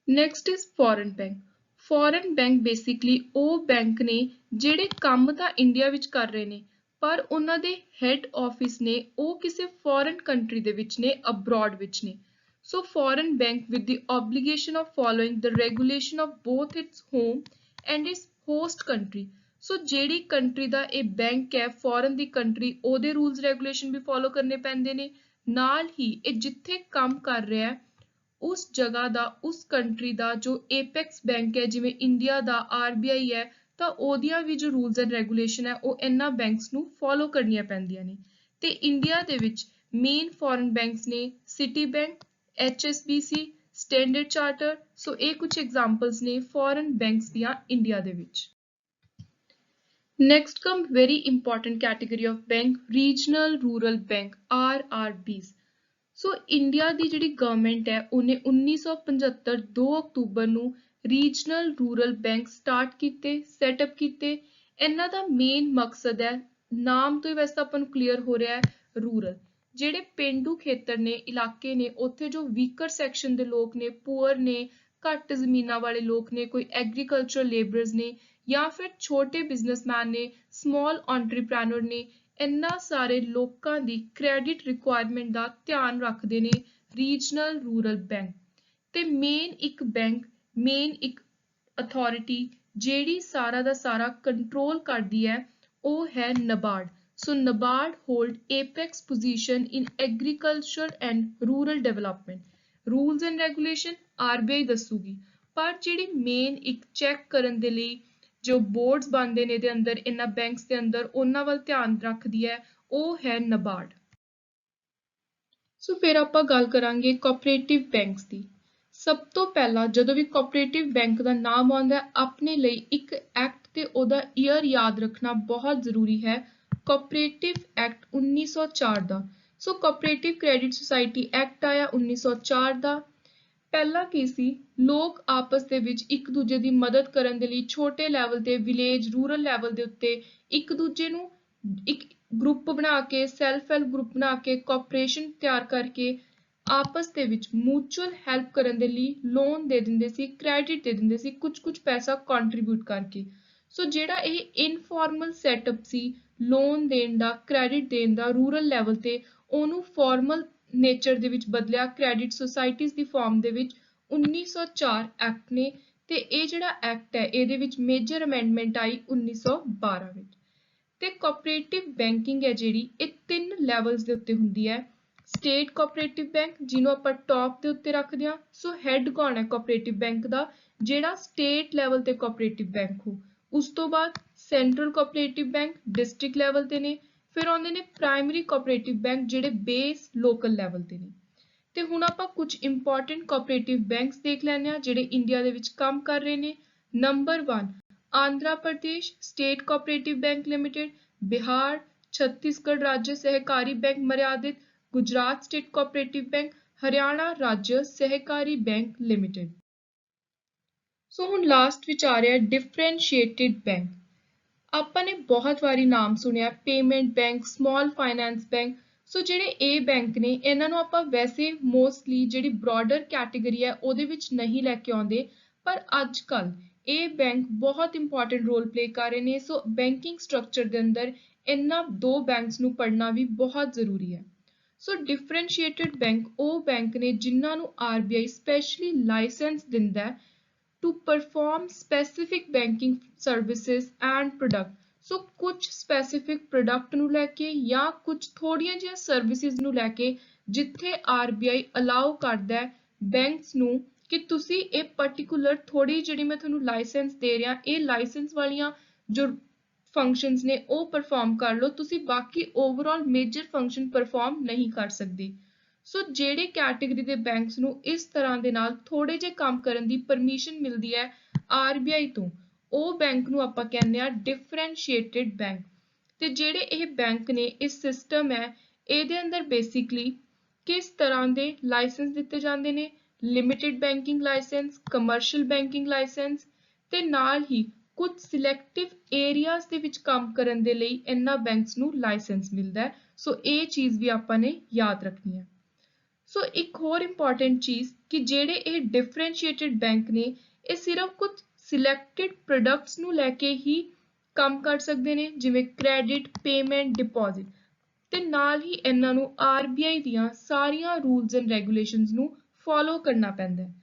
Next is foreign bank. Foreign bank basically ਉਹ bank ਨੇ ਜਿਹੜੇ ਕੰਮ ਤਾਂ India ਵਿੱਚ ਕਰ ਰਹੇ ਨੇ ਪਰ ਉਹਨਾਂ ਦੇ ਹੈਡ ਆਫਿਸ ਨੇ ਉਹ ਕਿਸੇ ਫੋਰਨ ਕੰਟਰੀ ਦੇ ਵਿੱਚ ਨੇ ਅਬਰੋਡ ਵਿੱਚ ਨੇ So foreign bank with the obligation of following the regulation of both its home and its host country. So ਜਿਹੜੀ ਕੰਟਰੀ ਦਾ ਇਹ ਬੈਂਕ ਹੈ ਫੋਰਨ ਦੀ ਕੰਟਰੀ ਉਹਦੇ ਰੂਲਸ ਰੈਗੂਲੇਸ਼ਨ ਵੀ ਫੋਲੋ ਕਰਨੇ ਪੈਂਦੇ ਨੇ ਨਾਲ ਹੀ ਇਹ ਜਿੱਥੇ ਕੰਮ ਕਰ ਰਿਹਾ ਹੈ ਉਸ ਜਗ੍ਹਾ ਦਾ ਉਸ ਕੰਟਰੀ ਦਾ ਜੋ ਏਪੈਕਸ ਬੈਂਕ ਹੈ ਜਿਵੇਂ ਇੰਡੀਆ ਦਾ ਆਰਬੀਆਈ ਹੈ ਤਾਂ ਉਹਦੀਆਂ ਵੀ ਜੋ ਰੂਲਸ ਐਂਡ ਰੈਗੂਲੇਸ਼ਨ ਹੈ ਉਹ ਇਹਨਾਂ ਬੈਂਕਸ ਨੂੰ ਫੋਲੋ ਕਰਨੀਆਂ ਪੈਂਦੀਆਂ ਨੇ ਤੇ ਇੰਡੀਆ ਦੇ ਵਿੱਚ ਮੇਨ ਫੋਰਨ ਬੈਂਕਸ ਨੇ Citibank HSBC Standard Chartered so ਇਹ ਕੁਝ ਐਗਜ਼ਾਮਪਲਸ ਨੇ ਫੋਰਨ ਬੈਂਕਸ ਦੀਆਂ ਇੰਡੀਆ ਦੇ ਵਿੱਚ Next come very important category of bank regional rural bank RRBs so India ਦੀ ਜਿਹੜੀ ਗਵਰਨਮੈਂਟ ਹੈ ਉਹਨੇ 1975 2 ਅਕਤੂਬਰ ਨੂੰ ਰੀਜਨਲ ਰੂਰਲ ਬੈਂਕ ਸਟਾਰਟ ਕੀਤੇ ਸੈਟਅਪ ਕੀਤੇ ਇਹਨਾਂ ਦਾ ਮੇਨ ਮਕਸਦ ਹੈ ਨਾਮ ਤੋਂ ਹੀ ਵੈਸੇ ਆਪਾਂ ਨੂੰ ਕਲੀਅਰ ਹੋ ਰਿਹਾ ਹੈ ਰੂਰਲ ਜਿਹੜੇ ਪਿੰਡੂ ਖੇਤਰ ਨੇ ਇਲਾਕੇ ਨੇ ਉੱਥੇ ਜੋ ਵੀਕਰ ਸੈਕਸ਼ਨ ਦੇ ਲੋਕ ਨੇ ਪੂਅਰ ਨੇ ਘੱਟ ਜ਼ਮੀਨਾਂ ਵਾਲੇ ਲੋਕ ਨੇ ਕੋਈ ਐਗਰੀਕਲਚਰਲ ਲੇਬਰਰਸ ਨੇ ਜਾਂ ਫਿਰ ਛੋਟੇ ਬਿਜ਼ਨਸਮੈਨ ਨੇ ਸਮਾਲ ਐਂਟਰਪ੍ਰੈਨਰ ਨੇ ਇਹਨਾਂ ਸਾਰੇ ਲੋਕਾਂ ਦੀ ਕ੍ਰੈਡਿਟ ਰਿਕੁਆਇਰਮੈਂਟ ਦਾ ਧਿਆਨ ਰੱਖਦੇ ਨੇ ਰੀਜਨਲ ਰੂਰਲ ਬੈਂਕ ਤੇ ਮੇਨ ਇੱਕ ਅਥਾਰਟੀ ਜਿਹੜੀ ਸਾਰਾ ਦਾ ਸਾਰਾ ਕੰਟਰੋਲ ਕਰਦੀ ਹੈ ਉਹ ਹੈ NABARD so NABARD hold apex position in agriculture and rural development rules and regulation RBI ਦੱਸੂਗੀ ਪਰ ਜਿਹੜੀ ਮੇਨ ਇੱਕ ਚੈੱਕ ਕਰਨ ਦੇ ਲਈ ਜੋ ਬੋਰਡਸ ਬਣਦੇ ਨੇ ਇਹਦੇ ਅੰਦਰ ਇਹਨਾਂ ਬੈਂਕਸ ਦੇ ਅੰਦਰ ਉਹਨਾਂ ਵੱਲ ਧਿਆਨ ਰੱਖਦੀ ਹੈ ਉਹ ਹੈ ਨਬਾਰਡ ਸੋ ਫਿਰ ਆਪਾਂ ਗੱਲ ਕਰਾਂਗੇ ਕੋਆਪਰੇਟਿਵ ਬੈਂਕਸ ਦੀ ਸਭ ਤੋਂ ਪਹਿਲਾਂ ਜਦੋਂ ਵੀ ਕੋਆਪਰੇਟਿਵ ਬੈਂਕ ਦਾ ਨਾਮ ਆਉਂਦਾ ਹੈ ਆਪਣੇ ਲਈ ਇੱਕ ਐਕਟ ਤੇ ਉਹਦਾ ਈਅਰ ਯਾਦ ਰੱਖਣਾ ਬਹੁਤ ਜ਼ਰੂਰੀ ਹੈ ਕੋਆਪਰੇਟਿਵ ਐਕਟ 1904 ਦਾ ਸੋ ਕੋਆਪਰੇਟਿਵ ਕ੍ਰੈਡਿਟ ਸੁਸਾਇਟੀ ਐਕਟ ਆਇਆ 1904 ਦਾ ਪਹਿਲਾਂ ਕੀ ਸੀ ਲੋਕ ਆਪਸ ਦੇ ਵਿੱਚ ਇੱਕ ਦੂਜੇ ਦੀ ਮਦਦ ਕਰਨ ਦੇ ਲਈ ਛੋਟੇ ਲੈਵਲ ਤੇ ਵਿਲੇਜ ਰੂਰਲ ਲੈਵਲ ਦੇ ਉੱਤੇ ਇੱਕ ਦੂਜੇ ਨੂੰ ਇੱਕ ਗਰੁੱਪ ਬਣਾ ਕੇ ਸੈਲਫ ਹੈਲਪ ਗਰੁੱਪ ਬਣਾ ਕੇ ਕੋਆਪਰੇਸ਼ਨ ਤਿਆਰ ਕਰਕੇ ਆਪਸ ਦੇ ਵਿੱਚ ਮਿਊਚੁਅਲ ਹੈਲਪ ਕਰਨ ਦੇ ਲਈ ਲੋਨ ਦੇ ਦਿੰਦੇ ਸੀ ਕ੍ਰੈਡਿਟ ਦੇ ਦਿੰਦੇ ਸੀ ਕੁਝ ਪੈਸਾ ਕੰਟਰੀਬਿਊਟ ਕਰਕੇ ਸੋ ਜਿਹੜਾ ਇਹ ਇਨਫਾਰਮਲ ਸੈਟਅਪ ਸੀ ਲੋਨ ਦੇਣ ਦਾ ਕ੍ਰੈਡਿਟ ਦੇਣ ਦਾ ਰੂਰਲ ਲੈਵਲ ਤੇ ਉਹਨੂੰ ਫਾਰਮਲ ਨੇਚਰ ਦੇ ਵਿੱਚ ਬਦਲਿਆ ਕ੍ਰੈਡਿਟ ਸੁਸਾਇਟੀਜ਼ ਦੀ ਫਾਰਮ ਦੇ ਵਿੱਚ 1904 ਐਕਟ ਨੇ ਤੇ ਇਹ ਜਿਹੜਾ ਐਕਟ ਹੈ ਇਹਦੇ ਵਿੱਚ ਮੇਜਰ ਅਮੈਂਡਮੈਂਟ ਆਈ 1912 ਵਿੱਚ ਤੇ ਕੋਆਪਰੇਟਿਵ ਬੈਂਕਿੰਗ ਹੈ ਜਿਹੜੀ ਇਹ ਤਿੰਨ ਲੈਵਲਸ ਦੇ ਉੱਤੇ ਹੁੰਦੀ ਹੈ ਸਟੇਟ ਕੋਆਪਰੇਟਿਵ ਬੈਂਕ ਜਿਹਨੂੰ ਆਪਾਂ ਟੌਪ ਦੇ ਉੱਤੇ ਰੱਖਦੇ ਹਾਂ ਸੋ ਹੈਡ ਕੌਣ ਹੈ ਕੋਆਪਰੇਟਿਵ ਬੈਂਕ ਦਾ ਜਿਹੜਾ ਸਟੇਟ ਲੈਵਲ ਤੇ ਕੋਆਪਰੇਟਿਵ ਬੈਂਕ ਹੋ ਉਸ ਤੋਂ ਬਾਅਦ central cooperative bank district level ਤੇ ਨੇ ਫਿਰ ਆਉਂਦੇ ਨੇ ਪ੍ਰਾਇਮਰੀ ਕੋਆਪਰੇਟਿਵ ਬੈਂਕ ਜਿਹੜੇ ਬੇਸ ਲੋਕਲ ਲੈਵਲ ਤੇ ਨੇ ਤੇ ਹੁਣ ਆਪਾਂ ਕੁਝ ਇੰਪੋਰਟੈਂਟ ਕੋਆਪਰੇਟਿਵ ਬੈਂਕਸ ਦੇਖ ਲੈਂਦੇ ਹਾਂ ਜਿਹੜੇ ਇੰਡੀਆ ਦੇ ਵਿੱਚ ਕੰਮ ਕਰ ਰਹੇ ਨੇ number 1 Andhra Pradesh state cooperative bank limited Bihar Chhattisgarh ਰਾਜ ਸਹਿਕਾਰੀ ਬੈਂਕ ਮਰਿਆਦਿਤ Gujarat state cooperative bank Haryana ਰਾਜ ਸਹਿਕਾਰੀ ਬੈਂਕ ਲਿਮਿਟਿਡ ਸੋ ਹੁਣ ਲਾਸਟ ਵਿੱਚ ਆ ਰਿਹਾ ਡਿਫਰੈਂਸ਼ੀਏਟਿਡ ਬੈਂਕ ਆਪਾਂ ਨੇ ਬਹੁਤ ਵਾਰੀ ਨਾਮ ਸੁਣਿਆ payment bank small finance bank so ਜਿਹੜੇ ਇਹ ਬੈਂਕ ਨੇ ਇਹਨਾਂ ਨੂੰ ਆਪਾਂ ਵੈਸੇ ਮੋਸਟਲੀ ਜਿਹੜੀ ਬ੍ਰੌਡਰ ਕੈਟੇਗਰੀ ਹੈ ਉਹਦੇ ਵਿੱਚ ਨਹੀਂ ਲੈ ਕੇ ਆਉਂਦੇ ਪਰ ਅੱਜ ਕੱਲ ਇਹ ਬੈਂਕ ਬਹੁਤ ਇੰਪੋਰਟੈਂਟ ਰੋਲ ਪਲੇ ਕਰ ਰਹੇ ਨੇ ਸੋ ਬੈਂਕਿੰਗ ਸਟਰਕਚਰ ਦੇ ਅੰਦਰ ਇਹਨਾਂ ਦੋ ਬੈਂਕਸ ਨੂੰ ਪੜ੍ਹਨਾ ਵੀ ਬਹੁਤ ਜ਼ਰੂਰੀ ਹੈ ਸੋ ਡਿਫਰੈਂਸ਼ੀਏਟਿਡ ਬੈਂਕ ਉਹ ਬੈਂਕ ਨੇ ਜਿਨ੍ਹਾਂ ਨੂੰ ਆਰਬੀਆਈ ਸਪੈਸ਼ਲੀ ਲਾਇਸੈਂਸ ਦਿੰਦਾ ਹੈ to perform specific banking services and product ਸੋ ਕੁਝ ਸਪੈਸੀਫਿਕ ਪ੍ਰੋਡਕਟ ਨੂੰ ਲੈ ਕੇ ਜਾਂ ਕੁਝ ਥੋੜੀਆਂ ਜਿਹੀਆਂ ਸਰਵਿਸਿਜ਼ ਨੂੰ ਲੈ ਕੇ ਜਿੱਥੇ ਆਰਬੀਆਈ ਅਲਾਉ ਕਰਦਾ ਹੈ ਬੈਂਕਸ ਨੂੰ ਕਿ ਤੁਸੀਂ ਇਹ ਪਾਰਟਿਕੂਲਰ ਥੋੜੀ ਜਿਹੜੀ ਮੈਂ ਤੁਹਾਨੂੰ ਲਾਇਸੈਂਸ ਦੇ ਰਿਹਾ ਇਹ ਲਾਇਸੈਂਸ ਵਾਲੀਆਂ ਜੋ ਫੰਕਸ਼ਨਸ ਨੇ ਉਹ ਪਰਫਾਰਮ ਕਰ ਲਓ ਤੁਸੀਂ ਬਾਕੀ ਓਵਰਆਲ ਮੇਜਰ ਫੰਕਸ਼ਨ ਪਰਫਾਰਮ ਨਹੀਂ ਕਰ ਸਕਦੇ ਸੋ ਜਿਹੜੇ ਕੈਟੇਗਰੀ ਦੇ ਬੈਂਕਸ ਨੂੰ ਇਸ ਤਰ੍ਹਾਂ ਦੇ ਨਾਲ ਥੋੜੇ ਜਿਹੇ ਕੰਮ ਕਰਨ ਦੀ ਪਰਮਿਸ਼ਨ ਮਿਲਦੀ ਹੈ ਆਰਬੀਆਈ ਤੋਂ, ਉਹ ਬੈਂਕ ਨੂੰ ਆਪਾਂ ਕਹਿੰਦੇ ਆ ਡਿਫਰੈਂਸ਼ੀਏਟਿਡ ਬੈਂਕ। ਤੇ ਜਿਹੜੇ ਇਹ ਬੈਂਕ ਨੇ, ਇਹ ਸਿਸਟਮ ਹੈ, ਇਹਦੇ ਅੰਦਰ ਬੇਸਿਕਲੀ ਕਿਸ ਤਰ੍ਹਾਂ ਦੇ ਲਾਇਸੈਂਸ ਦਿੱਤੇ ਜਾਂਦੇ ਨੇ, limited banking licence, commercial banking licence, ਤੇ ਨਾਲ ਹੀ ਕੁਝ ਸਿਲੈਕਟਿਵ ਏਰੀਆਜ਼ ਦੇ ਵਿੱਚ ਕੰਮ ਕਰਨ ਦੇ ਲਈ ਇਹਨਾਂ ਬੈਂਕਸ ਨੂੰ ਲਾਇਸੈਂਸ ਮਿਲਦਾ ਹੈ। ਸੋ ਇਹ ਚੀਜ਼ ਵੀ ਆਪਾਂ ਨੇ ਯਾਦ ਰੱਖਣੀ ਹੈ। ਸੋ ਇੱਕ ਹੋਰ ਇੰਪੋਰਟੈਂਟ ਚੀਜ਼ ਕਿ ਜਿਹੜੇ ਇਹ ਡਿਫਰੈਂਸ਼ੀਏਟਿਡ ਬੈਂਕ ਨੇ, ਇਹ ਸਿਰਫ ਕੁਝ ਸਿਲੈਕਟਿਡ ਪ੍ਰੋਡਕਟਸ ਨੂੰ ਲੈ ਕੇ ਹੀ ਕੰਮ ਕਰ ਸਕਦੇ ਨੇ, ਜਿਵੇਂ ਕ੍ਰੈਡਿਟ, ਪੇਮੈਂਟ, ਡਿਪੋਜ਼ਿਟ, ਤੇ ਨਾਲ ਹੀ ਇਹਨਾਂ ਨੂੰ ਆਰਬੀਆਈ ਦੀਆਂ ਸਾਰੀਆਂ ਰੂਲਸ ਐਂਡ ਰੈਗੂਲੇਸ਼ਨਸ ਨੂੰ ਫੋਲੋ ਕਰਨਾ ਪੈਂਦਾ ਹੈ।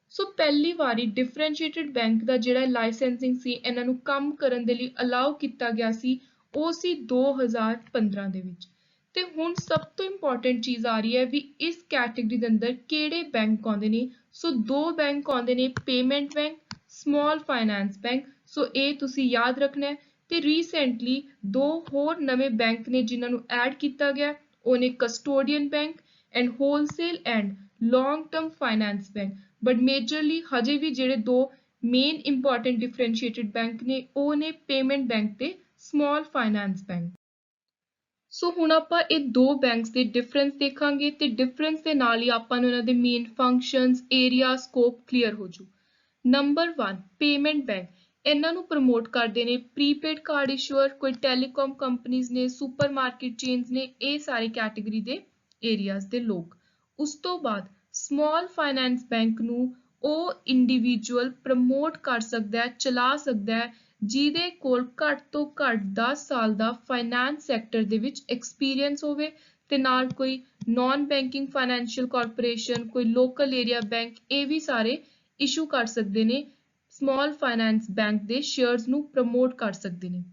ਸੋ ਪਹਿਲੀ ਵਾਰੀ ਡਿਫਰੈਂਸ਼ੀਏਟਿਡ ਬੈਂਕ ਦਾ ਜਿਹੜਾ ਲਾਇਸੈਂਸਿੰਗ ਸੀ, ਇਹਨਾਂ ਨੂੰ ਕੰਮ ਕਰਨ ਦੇ ਲਈ ਅਲਾਉ ਕੀਤਾ ਗਿਆ ਸੀ, ਉਹ ਸੀ 2015 ਦੇ ਵਿੱਚ। ਤੇ ਹੁਣ ਸਭ ਤੋਂ ਇੰਪੋਰਟੈਂਟ ਚੀਜ਼ ਆ ਰਹੀ ਹੈ ਵੀ ਇਸ ਕੈਟੇਗਰੀ ਦੇ ਅੰਦਰ ਕਿਹੜੇ ਬੈਂਕ ਆਉਂਦੇ ਨੇ। ਸੋ ਦੋ ਬੈਂਕ ਆਉਂਦੇ ਨੇ, payment bank, small finance bank. So ਇਹ ਤੁਸੀਂ ਯਾਦ ਰੱਖਣਾ ਹੈ। ਤੇ ਰੀਸੈਂਟਲੀ ਦੋ ਹੋਰ ਨਵੇਂ ਬੈਂਕ ਨੇ ਜਿਨ੍ਹਾਂ ਨੂੰ ਐਡ ਕੀਤਾ ਗਿਆ, ਉਹ ਨੇ custodian bank and wholesale and long term finance bank. But majorly ਹਜੇ ਵੀ ਜਿਹੜੇ ਦੋ ਮੇਨ ਇੰਪੋਰਟੈਂਟ ਡਿਫਰੈਂਸ਼ੀਏਟਿਡ ਬੈਂਕ ਨੇ, ਉਹ ਨੇ ਪੇਮੈਂਟ ਬੈਂਕ ਤੇ ਸਮਾਲ ਫਾਈਨਾਂਸ ਬੈਂਕ। ਸੋ ਹੁਣ ਆਪਾਂ ਇਹ ਦੋ ਬੈਂਕਸ ਦੇ ਡਿਫਰੈਂਸ ਦੇਖਾਂਗੇ ਤੇ ਡਿਫਰੈਂਸ ਦੇ ਨਾਲ ਹੀ ਆਪਾਂ ਨੂੰ ਇਹਨਾਂ ਦੇ main functions, area, scope clear ਹੋ ਜੂ। Number 1, payment bank. ਇਹਨਾਂ ਨੂੰ ਪ੍ਰਮੋਟ ਕਰਦੇ ਨੇ ਪ੍ਰੀਪੇਡ ਕਾਰਡ ਇਸ਼ੂਅਰ, ਕੋਈ ਟੈਲੀਕਾਮ ਕੰਪਨੀਆਂ ਨੇ, ਸੁਪਰਮਾਰਕੀਟ ਚੇਨਸ ਨੇ, ਇਹ ਸਾਰੇ ਕੈਟੇਗਰੀ ਦੇ ਏਰੀਆਜ਼ ਦੇ ਲੋਕ। ਉਸ ਤੋਂ ਬਾਅਦ ਸਮਾਲ ਫਾਈਨਾਂਸ ਬੈਂਕ ਨੂੰ ਉਹ ਇੰਡੀਵਿਜੂਅਲ ਪ੍ਰਮੋਟ ਕਰ ਸਕਦਾ ਹੈ, ਚਲਾ ਸਕਦਾ ਹੈ, ਜਿਹਦੇ ਕੋਲ ਘੱਟ ਤੋਂ ਘੱਟ 10 ਸਾਲ ਦਾ ਫਾਈਨਾਂਸ ਸੈਕਟਰ ਦੇ ਵਿੱਚ ਐਕਸਪੀਰੀਅੰਸ ਹੋਵੇ, ਤੇ ਨਾਲ ਕੋਈ ਨਾਨ ਬੈਂਕਿੰਗ ਫਾਈਨੈਂਸ਼ੀਅਲ ਕਾਰਪੋਰੇਸ਼ਨ, ਕੋਈ ਲੋਕਲ ਏਰੀਆ ਬੈਂਕ, ਇਹ ਵੀ ਸਾਰੇ ਇਸ਼ੂ ਕਰ ਸਕਦੇ ਨੇ, ਸਮਾਲ ਫਾਈਨਾਂਸ ਬੈਂਕ ਦੇ ਸ਼ੇਅਰਸ ਨੂੰ ਪ੍ਰਮੋਟ ਕਰ ਸਕਦੇ ਨੇ।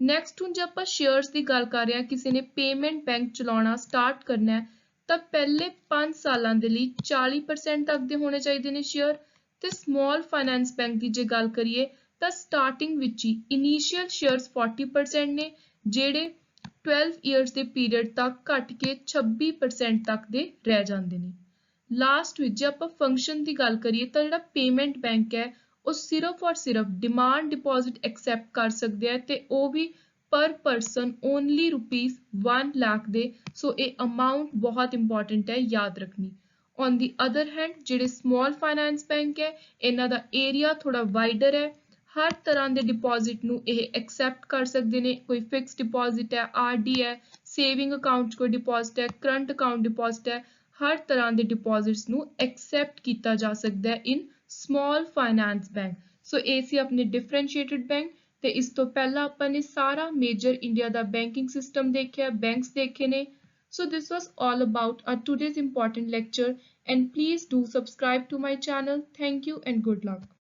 ਨੈਕਸਟ ਹੁਣ ਜੇ ਆਪਾਂ ਸ਼ੇਅਰਸ ਦੀ ਗੱਲ ਕਰ ਰਹੇ ਹਾਂ, ਕਿਸੇ ਨੇ ਪੇਮੈਂਟ ਬੈਂਕ ਚਲਾਉਣਾ ਸਟਾਰਟ ਕਰਨਾ ਹੈ, ਤਾਂ ਪਹਿਲੇ 5 ਸਾਲਾਂ ਦੇ ਲਈ 40% ਤੱਕ ਦੇ ਹੋਣੇ ਚਾਹੀਦੇ ਨੇ ਸ਼ੇਅਰ। ਤੇ ਸਮਾਲ ਫਾਈਨਾਂਸ ਬੈਂਕ ਦੀ ਜੇ ਗੱਲ ਕਰੀਏ ਤਾਂ ਸਟਾਰਟਿੰਗ ਵਿੱਚ ਹੀ ਇਨੀਸ਼ੀਅਲ ਸ਼ੇਅਰਸ 40% ਨੇ, ਜਿਹੜੇ 12 ਇਅਰਸ ਦੇ ਪੀਰੀਅਡ ਤੱਕ ਘਟ ਕੇ 26% ਤੱਕ ਦੇ ਰਹਿ ਜਾਂਦੇ ਨੇ। ਲਾਸਟ ਵਿੱਚ ਜੇ ਆਪਾਂ ਫੰਕਸ਼ਨ ਦੀ ਗੱਲ ਕਰੀਏ ਤਾਂ ਜਿਹੜਾ ਪੇਮੈਂਟ ਬੈਂਕ ਹੈ, ਉਹ ਸਿਰਫ ਔਰ ਸਿਰਫ ਡਿਮਾਂਡ ਡਿਪੋਜ਼ਿਟ ਐਕਸੈਪਟ ਕਰ ਸਕਦੇ ਆ, ਤੇ ਉਹ ਵੀ ਪਰ ਪਰਸਨ ਓਨਲੀ ₹1 ਲੱਖ ਦੇ। ਸੋ ਇਹ ਅਮਾਊਂਟ ਬਹੁਤ ਇੰਪੋਰਟੈਂਟ ਹੈ, ਯਾਦ ਰੱਖਣੀ। ਔਨ ਦੀ ਅਦਰ ਹੈਂਡ ਜਿਹੜੇ ਸਮਾਲ ਫਾਈਨਾਂਸ ਬੈਂਕ ਹੈ, ਇਹਨਾਂ ਦਾ ਏਰੀਆ ਥੋੜਾ ਵਾਈਡਰ ਹੈ, ਹਰ ਤਰ੍ਹਾਂ ਦੇ ਡਿਪੋਜ਼ਿਟ ਨੂੰ ਇਹ ਐਕਸੈਪਟ ਕਰ ਸਕਦੇ ਨੇ, ਕੋਈ ਫਿਕਸ ਡਿਪੋਜ਼ਿਟ ਹੈ, ਆਰਡੀ ਹੈ, ਸੇਵਿੰਗ ਅਕਾਊਂਟ 'ਚ ਕੋਈ ਡਿਪੋਜ਼ਿਟ ਹੈ, ਕਰੰਟ ਅਕਾਊਂਟ ਡਿਪੋਜ਼ਿਟ ਹੈ, ਹਰ ਤਰ੍ਹਾਂ ਦੇ ਡਿਪੋਜ਼ਿਟਸ ਨੂੰ ਐਕਸੈਪਟ ਕੀਤਾ ਜਾ ਸਕਦਾ ਹੈ ਇਨ ਸਮਾਲ ਫਾਈਨਾਂਸ ਬੈਂਕ। ਸੋ ਇਹ ਸੀ ਆਪਣੇ ਡਿਫਰੈਂਸ਼ੀਏਟਿਡ ਬੈਂਕ। ਤੇ ਇਸ ਤੋਂ ਪਹਿਲਾਂ ਆਪਾਂ ਨੇ ਸਾਰਾ ਮੇਜਰ ਇੰਡੀਆ ਦਾ ਬੈਂਕਿੰਗ ਸਿਸਟਮ ਦੇਖਿਆ, ਬੈਂਕਸ ਦੇਖੇ ਨੇ। So this was all about our today's important lecture, and please do subscribe to my channel. Thank you and good luck.